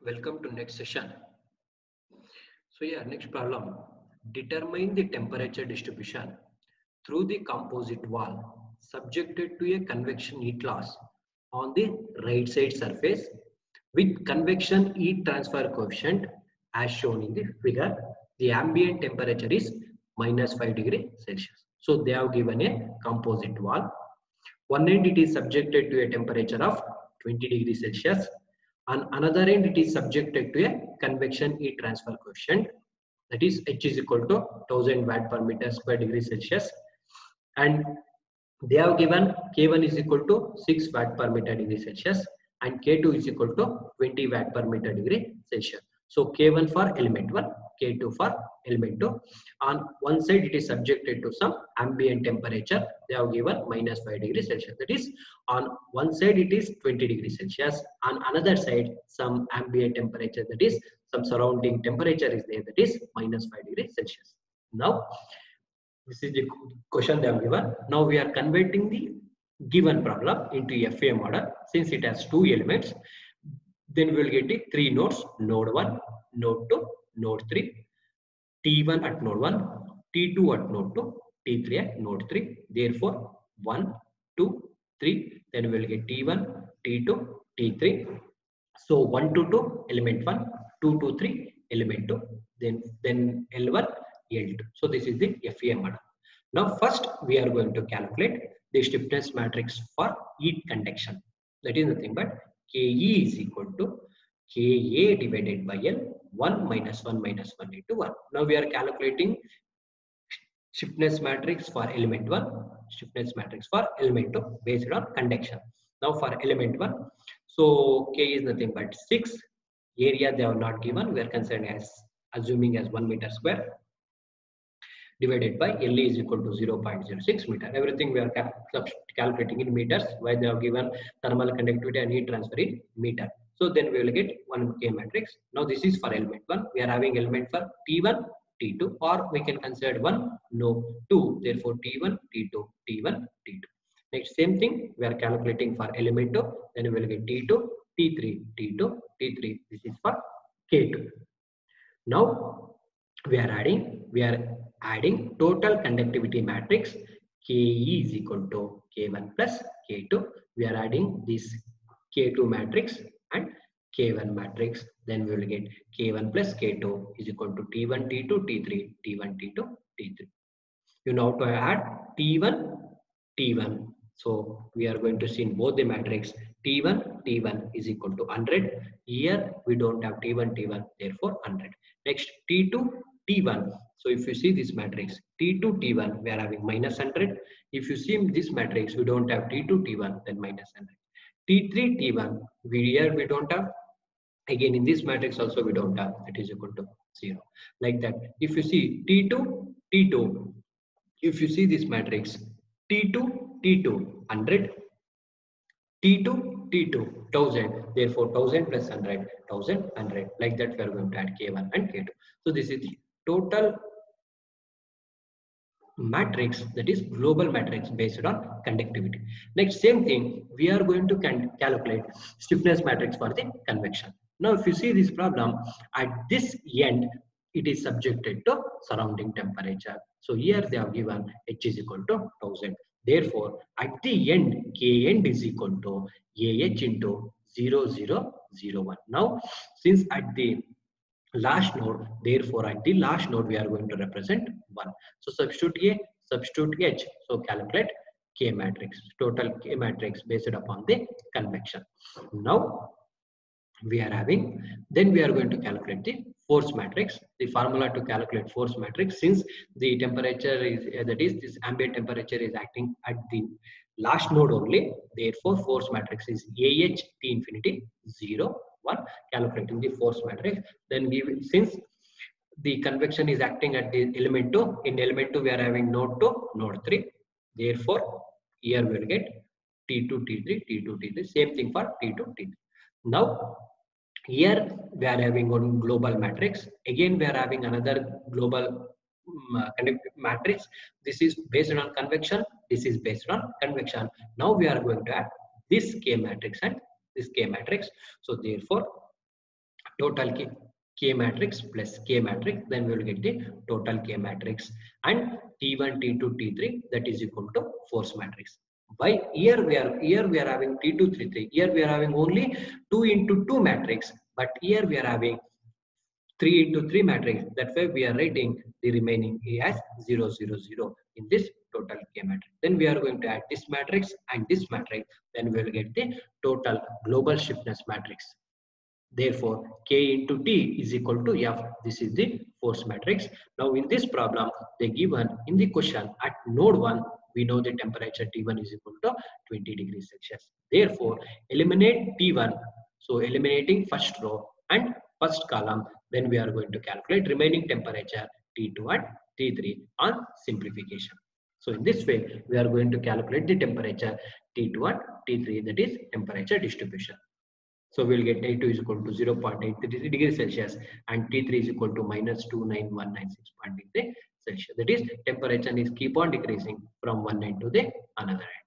Welcome to next session. Next problem. Determine the temperature distribution through the composite wall subjected to a convection heat loss on the right side surface with convection heat transfer coefficient as shown in the figure. The ambient temperature is -5°C. So they have given a composite wall. One end it is subjected to a temperature of 20°C. On another end it is subjected to a convection heat transfer coefficient, that is H is equal to 1000 watt per meter square degree Celsius, and they have given K1 is equal to 6 watt per meter degree Celsius and K2 is equal to 20 watt per meter degree Celsius. So K1 for element 1, K2 for element 2. On one side it is subjected to some ambient temperature. They have given -5°C. That is, on one side it is 20°C. On another side some ambient temperature, that is some surrounding temperature is there, that is -5°C. Now this is the question they have given. Now we are converting the given problem into FA model. Since it has two elements, then we will get the three nodes: node 1, node 2, node 3, T1 at node 1, T2 at node 2, T3 at node 3. Therefore 1, 2, 3, then we will get T1, T2, T3. So 1 to 2 element 1, 2 to 3 element 2, then L1, L2. So this is the FA model. Now first we are going to calculate the stiffness matrix for heat conduction. That is nothing but KE is equal to KA divided by L, 1 minus 1 minus 1 into 1. Now we are calculating stiffness matrix for element 1, stiffness matrix for element 2 based on conduction. Now for element 1, so K is nothing but 6. Area they have not given. We are concerned as assuming as 1 meter square divided by L is equal to 0.06 meter. Everything we are calculating in meters. Why they have given thermal conductivity and heat transfer in meter. So then we will get 1K matrix. Now this is for element 1. We are having element for T1, T2, or we can consider 1, no, 2. Therefore T1, T2, T1, T2. Next same thing we are calculating for element 2. Then we will get T2, T3, T2, T3. This is for K2. Now we are adding total conductivity matrix KE is equal to K1 plus K2. We are adding this K2 matrix and K1 matrix. Then we will get K1 plus K2 is equal to T1, T2, T3, T1, T2, T3. You now to add T1, T1. So we are going to see in both the matrix T1, T1 is equal to 100. Here we don't have T1, T1, therefore 100. Next T2, T1. So if you see this matrix T2, T1, we are having -100. If you see this matrix, we don't have T2, T1, then -100. T3, T1, here we don't have. Again in this matrix also we don't have. It is equal to 0. Like that. If you see T2, T2, if you see this matrix T2, T2, 100. T2, T2, 1000. Therefore 1000 plus 100, 1100. Like that we are going to add K1 and K2. So this is the total matrix, that is global matrix based on conductivity. Next same thing we are going to calculate stiffness matrix for the convection. Now if you see this problem, at this end it is subjected to surrounding temperature. So here they have given H is equal to 1000. Therefore at the end K end is equal to AH into 0001. Now since at the last node, therefore at the last node we are going to represent 1. So substitute A, substitute H. So calculate K matrix, total K matrix based upon the convection. Now we are having, then we are going to calculate the force matrix. The formula to calculate force matrix, since the temperature is that is this ambient temperature is acting at the last node only, therefore force matrix is AH T infinity 0 1. Calculating the force matrix, then we, since the convection is acting at the element 2, in element 2 we are having node 2, node 3, therefore here we will get T2, T3, T2, T3. Same thing for T2, T3. Now here we are having one global matrix. Again we are having another global matrix. This is based on convection, this is based on convection. Now we are going to add this K matrix and this K matrix. So therefore total K matrix plus K matrix, then we will get the total K matrix, and T1, T2, T3, that is equal to force matrix. Why here we are having T2, T3. Here we are having only 2 into 2 matrix, but here we are having 3 into 3 matrix. That way we are writing the remaining A as 0, 0, 0 in this total K matrix. Then we are going to add this matrix and this matrix. Then we will get the total global stiffness matrix. Therefore, K into T is equal to F. This is the force matrix. Now, in this problem, they given in the question at node 1, we know the temperature T1 is equal to 20 degrees Celsius. Therefore, eliminate T1. So, eliminating first row and first column, then we are going to calculate remaining temperature T2 and T3 on simplification. So, in this way, we are going to calculate the temperature T2 and T3, that is temperature distribution. So we'll get T2 is equal to 0.83 degrees Celsius and T3 is equal to minus 29196.83 Celsius. That is, temperature is keep on decreasing from one end to the another end.